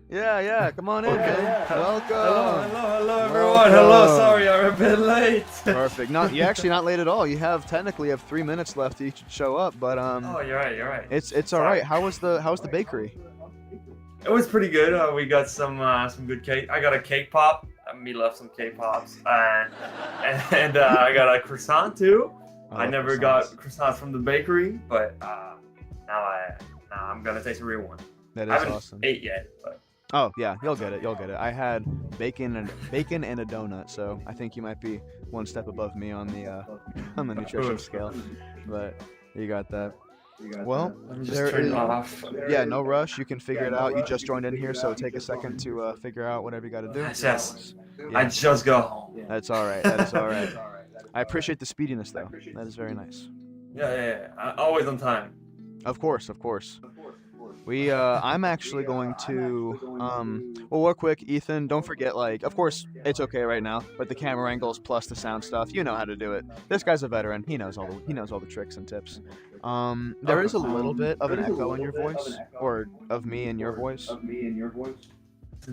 Yeah. Come on in, man. Welcome. Hello, everyone. Hello. Sorry, I'm a bit late. Perfect. You're actually not late at all. You technically have 3 minutes left to show up, but Oh, you're right. it's all right. How was the bakery? It was pretty good. We got some good cake. I got a cake pop. Me love some cake pops, and I got a croissant too. I never got croissants from the bakery, but now I'm gonna taste a real one. That is I haven't awesome. ate yet, but. Oh yeah, you'll get it. I had bacon and a donut, so I think you might be one step above me on the nutrition scale. But you got that. Well, there is. Yeah, no rush. You can figure it out. You just joined in here, so take a second to figure out whatever you got to do. Yes. Yeah. I just got home. That's all right. That is all right. I appreciate the speediness, though. That is very nice. Yeah. Always on time. Of course. I'm actually going to, well, real quick, Ethan, don't forget, of course, it's okay right now, but the camera angles plus the sound stuff, you know how to do it. This guy's a veteran. He knows all the tricks and tips. There is a little bit of an echo in your voice, or of me in your voice.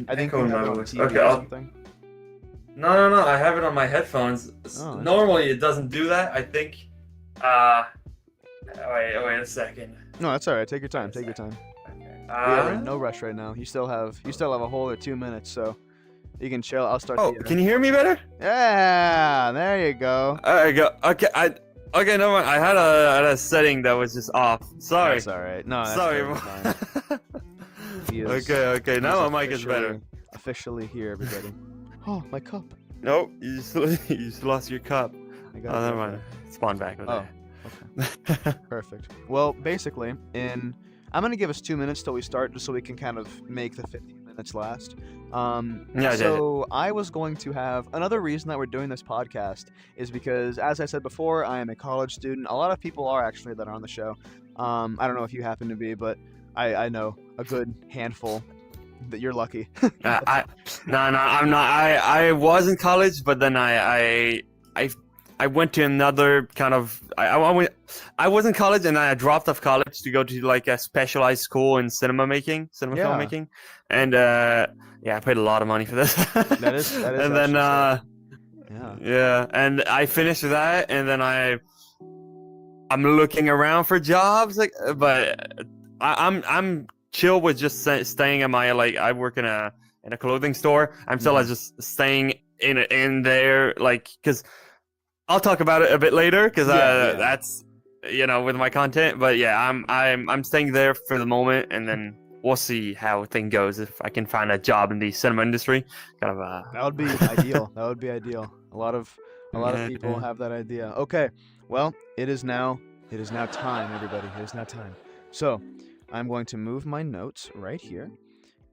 I think you have it on TV or something. No, I have it on my headphones. Oh, Normally, it doesn't do that. I think, wait a second. No, that's all right. Take your time. We are in no rush right now. You still have a whole or 2 minutes, so you can chill. I'll start. Can you hear me better? Yeah, there you go. There you go. Okay, no mind. I had a setting that was just off. Sorry. That's all right. No, that's sorry. fine. Okay. Now my mic is better. Officially here, everybody. Oh, my cup. Nope, you just lost your cup. Never mind. Spawn back with it. Okay. Perfect. Well, basically, I'm going to give us 2 minutes till we start, just so we can kind of make the 15 minutes last. I was going to have another reason that we're doing this podcast is because, as I said before, I am a college student. A lot of people are actually that are on the show. I don't know if you happen to be, but I know a good handful. That you're lucky. No, I'm not. I was in college, but then I went to another kind of. I was in college and I dropped off college to go to a specialized school in cinema filmmaking, and I paid a lot of money for this. That is. And then and I finished that, and then I'm looking around for jobs, but I'm chill with just staying at my I work in a clothing store. I'm still just staying in there because. I'll talk about it a bit later because that's with my content. But yeah, I'm staying there for the moment, and then we'll see how thing goes if I can find a job in the cinema industry. That would be ideal. That would be ideal. A lot of people have that idea. Okay, well, it is now time, everybody. It is now time. So I'm going to move my notes right here.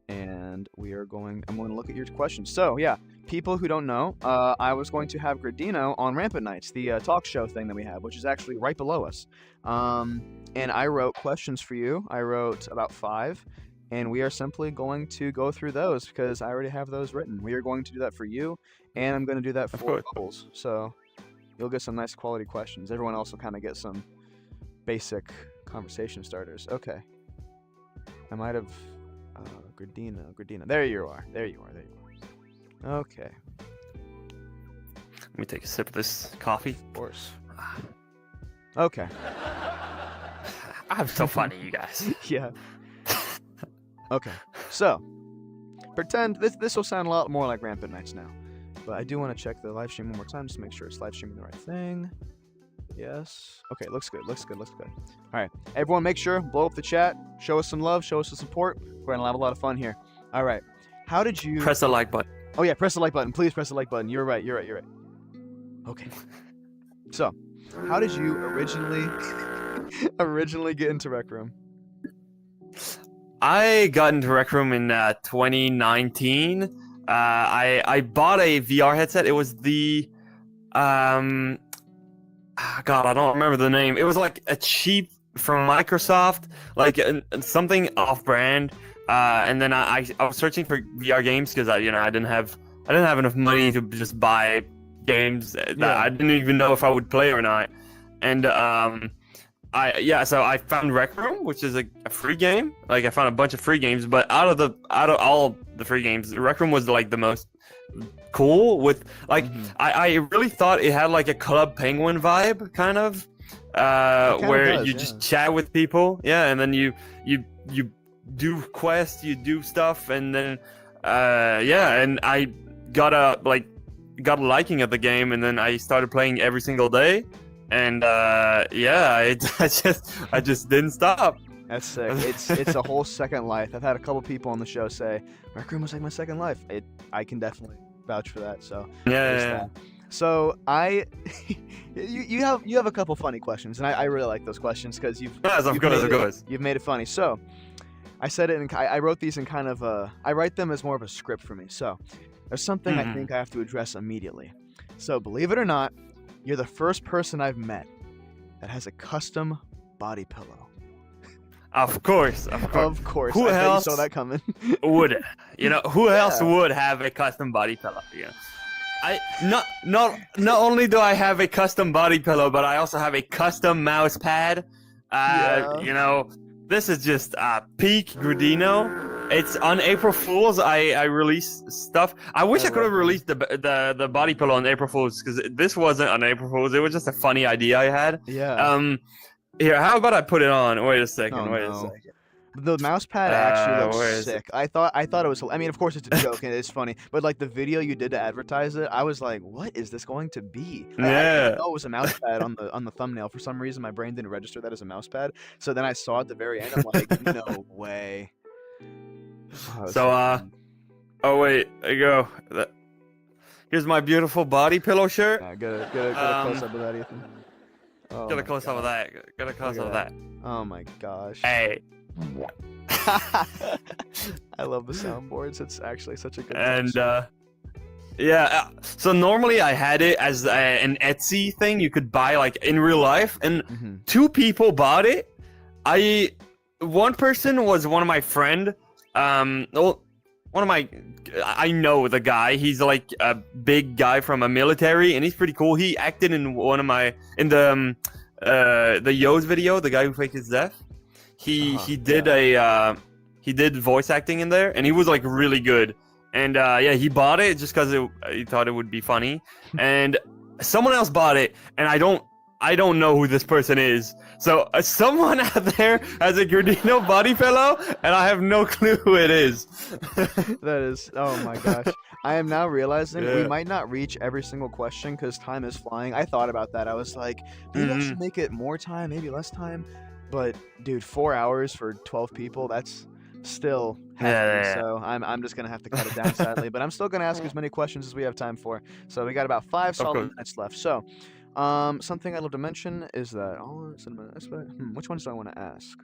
And I'm going to look at your questions. So, yeah, people who don't know, I was going to have Gridino on Rampant Nights, the talk show thing that we have, which is actually right below us. And I wrote questions for you. I wrote about 5, and we are simply going to go through those because I already have those written. We are going to do that for you, and I'm going to do that for Bubbles. So you'll get some nice quality questions. Everyone else will kind of get some basic conversation starters. Okay. I might have... Gridino. There you are. Okay. Let me take a sip of this coffee. Of course. Okay. I'm so funny, you guys. Yeah. Okay. So, pretend this will sound a lot more like Rampant Nights now, but I do want to check the live stream one more time just to make sure it's live streaming the right thing. Yes. Okay, looks good. All right. Everyone make sure, blow up the chat, show us some love, show us some support. We're going to have a lot of fun here. All right. How did you... Press the like button. Oh, yeah, press the like button. Please press the like button. You're right. Okay. So, how did you originally get into Rec Room? I got into Rec Room in 2019. I bought a VR headset. It was the... God, I don't remember the name. It was a cheap from Microsoft, something off-brand. And then I was searching for VR games because I didn't have enough money to just buy games that I didn't even know if I would play or not. And so I found Rec Room, which is a free game. Like I found a bunch of free games, but out of all the free games, Rec Room was like the most cool. With like I really thought it had like a Club Penguin vibe, kind of, where you just chat with people, and then you do quests, you do stuff, and then and I got a liking of the game, and then I started playing every single day. And I just didn't stop. That's sick. It's a whole second life. I've had a couple people on the show say Rec Room was like my second life. I can definitely vouch for that. So yeah. So you have a couple funny questions, and I really like those questions because you've made it funny. So I said it, and I wrote these in kind of I write them as more of a script for me. So there's something I think I have to address immediately. So believe it or not, you're the first person I've met that has a custom body pillow. Of course. Of course. Who else you saw that coming? would? Who else would have a custom body pillow? I not only do I have a custom body pillow, but I also have a custom mouse pad. This is just peak Gridino. It's on April Fools. I release stuff. I wish I could have released the body pillow on April Fools, because this wasn't on April Fools. It was just a funny idea I had. Yeah. Here, how about I put it on? Wait a second. The mouse pad actually looks sick. I thought it was. I mean, of course it's a joke and it's funny, but like the video you did to advertise it, I was like, what is this going to be? I didn't know it was a mouse pad on the thumbnail. For some reason, my brain didn't register that as a mouse pad. So then I saw at the very end, I'm like, no way. Wait, there you go. Here's my beautiful body pillow shirt. Yeah, get a close up of that, Ethan. Get a close up of that. Get a close up of that. Oh my gosh. Hey. I love the soundboards. It's actually such a good. And so normally I had it as an Etsy thing you could buy like in real life, and 2 people bought it. One person was one of my friend. I know the guy. He's like a big guy from a military, and he's pretty cool. He acted in the Yo's video, the guy who faked his death. He did voice acting in there, and he was like really good. And he bought it just because he thought it would be funny. And someone else bought it, and I don't know who this person is. So someone out there has a Gridino body pillow, and I have no clue who it is. That is, oh my gosh. I am now realizing we might not reach every single question because time is flying. I thought about that. I was like, maybe I should make it more time, maybe less time. But dude, 4 hours for 12 people, that's still happening. So I'm just gonna have to cut it down sadly. But I'm still gonna ask as many questions as we have time for. So we got about 5 solid minutes left. So something I'd love to mention is that which ones do I want to ask?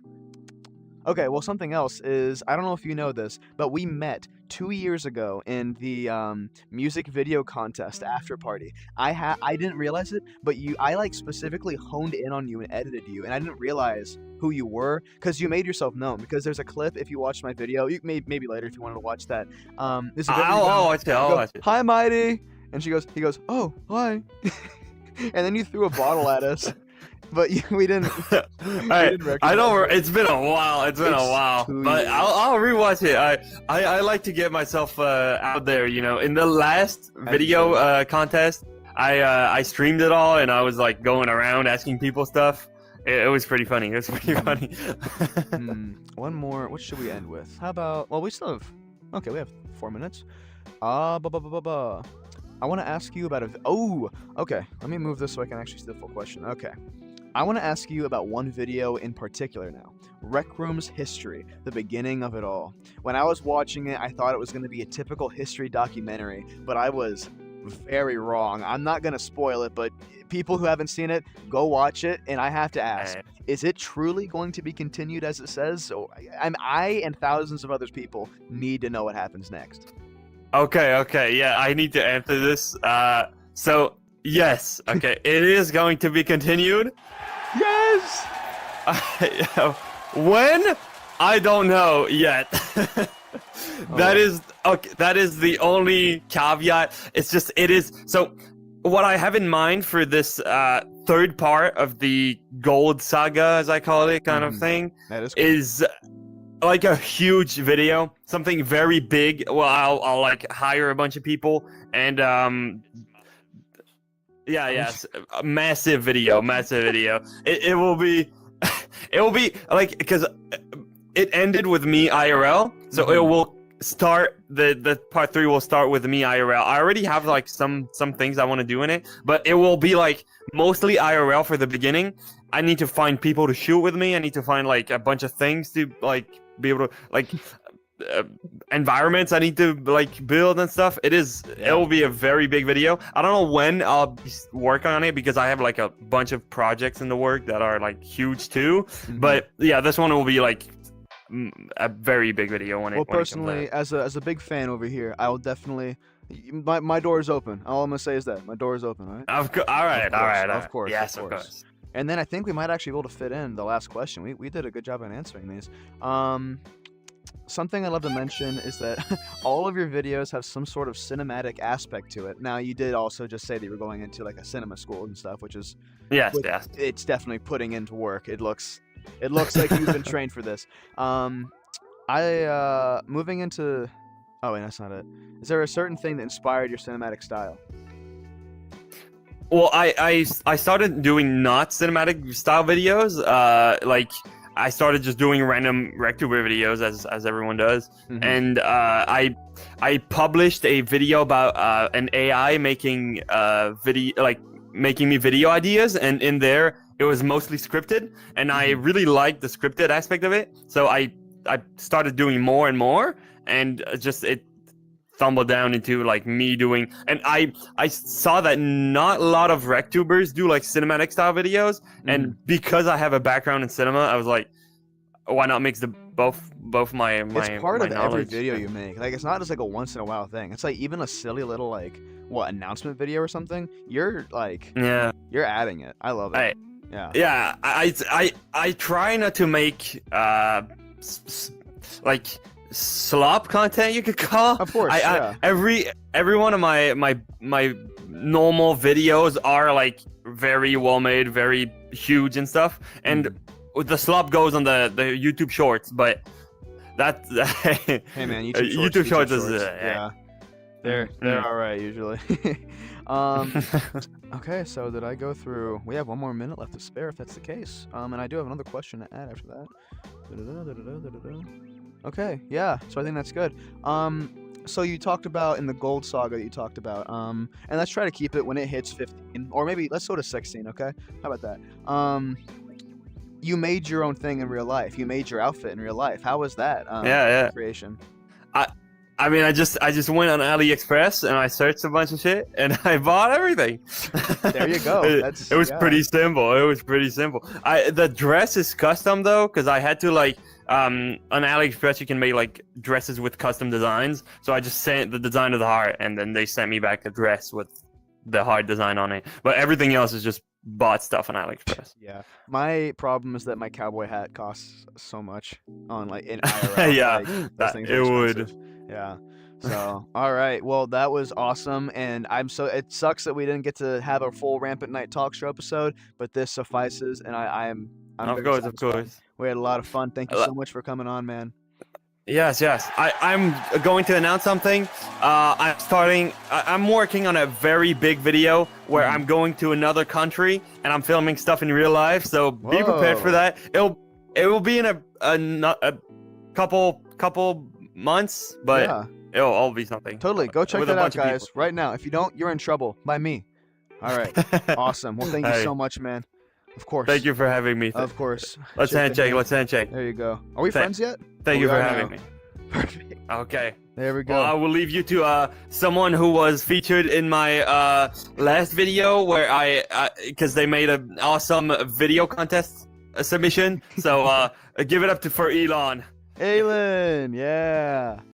Okay, well, something else is, I don't know if you know this, but we met 2 years ago in the music video contest after party. I didn't realize it, but I like specifically honed in on you and edited you, and I didn't realize who you were because you made yourself known. Because there's a clip, if you watched my video, you maybe later if you wanted to watch that. I'll watch it. Hi, Mighty, and he goes, oh, hi, and then you threw a bottle at us. But we didn't. I don't. It's been a while. But I'll rewatch it. I like to get myself out there. In the last video contest, I streamed it all, and I was like going around asking people stuff. It was pretty funny. One more. What should we end with? How about? Well, we still have. Okay, we have 4 minutes. I want to ask you about okay. Let me move this so I can actually see the full question. Okay. I want to ask you about one video in particular now. Rec Room's history, the beginning of it all. When I was watching it, I thought it was going to be a typical history documentary, but I was very wrong. I'm not going to spoil it, but people who haven't seen it, go watch it, and I have to ask, is it truly going to be continued as it says? I and thousands of other people need to know what happens next. Okay, yeah, I need to answer this. So, yes, okay, it is going to be continued. Yes! When? I don't know yet. That is the only caveat. It's just, it is. So, what I have in mind for this third part of the Gold Saga, as I call it, kind of thing, That is cool. is like a huge video, something very big. Well, I'll like hire a bunch of people and yes, a massive video. It will be, it will be like, because it ended with me IRL, so it will start the part 3 will start with me IRL. I already have like some things I want to do in it, but it will be like mostly IRL for the beginning. I need to find people to shoot with me. I need to find like a bunch of things to like be able to like environments I need to like build and stuff. It will be a very big video. I don't know when I'll be working on it because I have like a bunch of projects in the work that are like huge too. But yeah, this one will be like a very big video when it. Well, when personally, it comes out. as a big fan over here, I will definitely. My door is open. All I'm gonna say is that my door is open. All right. All right. Of course. Yes, of course. And then I think we might actually be able to fit in the last question. We did a good job in answering these. Something I'd love to mention is that all of your videos have some sort of cinematic aspect to it. Now, you did also just say that you were going into like a cinema school and stuff, which is yes. It's definitely putting into work. It looks like you've been trained for this. Moving into. Oh wait, that's not it. Is there a certain thing that inspired your cinematic style? Well, I started doing not cinematic style videos. Like I started just doing random RecTuber videos as everyone does, and I published a video about an AI making making me video ideas, and in there it was mostly scripted, and I really liked the scripted aspect of it, so I started doing more and more, and just it tumbled down into like me doing, and I saw that not a lot of RecTubers do like cinematic style videos, and because I have a background in cinema, I was like, why not mix the both my It's part my of knowledge. every video you make. Like, it's not just like a once in a while thing. It's like even a silly little like announcement video or something. You're like you're adding it. I love it. I try not to make like slop content, you could call. Of course, every one of my normal videos are like very well made, very huge and stuff, and the slop goes on the YouTube Shorts, but that hey man, YouTube Shorts is they're all right usually. Okay, so did I go through? We have 1 more minute left to spare, if that's the case. And I do have another question to add after that. Okay, yeah. So I think that's good. So you talked about in the Gold Saga, you talked about, and let's try to keep it when it hits 15, or maybe let's go to 16. Okay, how about that? You made your own thing in real life. You made your outfit in real life. How was that? Creation. I mean, I just went on AliExpress and I searched a bunch of shit and I bought everything. There you go. It was pretty simple. The dress is custom though, because I had to like on AliExpress you can make like dresses with custom designs. So I just sent the design of the heart and then they sent me back the dress with the heart design on it. But everything else is just bought stuff on AliExpress. Yeah. My problem is that my cowboy hat costs so much on like in IRL. Yeah, like, those things are expensive. Yeah. So, all right. Well, that was awesome, and it sucks that we didn't get to have a full Rampant Night talk show episode, but this suffices, and I'm of course. We had a lot of fun. Thank you so much for coming on, man. Yes. I'm going to announce something. I'm working on a very big video where I'm going to another country and I'm filming stuff in real life. So be prepared for that. It will be in a couple months, but it'll all be something. Totally. Go check that out, guys, right now. If you don't, you're in trouble by me. All right. Awesome. Well, thank you so much, man. Of course. Thank you for having me. Of course. Let's handshake. There you go. Are we friends yet? Thank you for having me. Perfect. Okay. There we go. Well, I will leave you to someone who was featured in my last video where because they made an awesome video contest submission. So give it up for Elon. Aylin, yeah.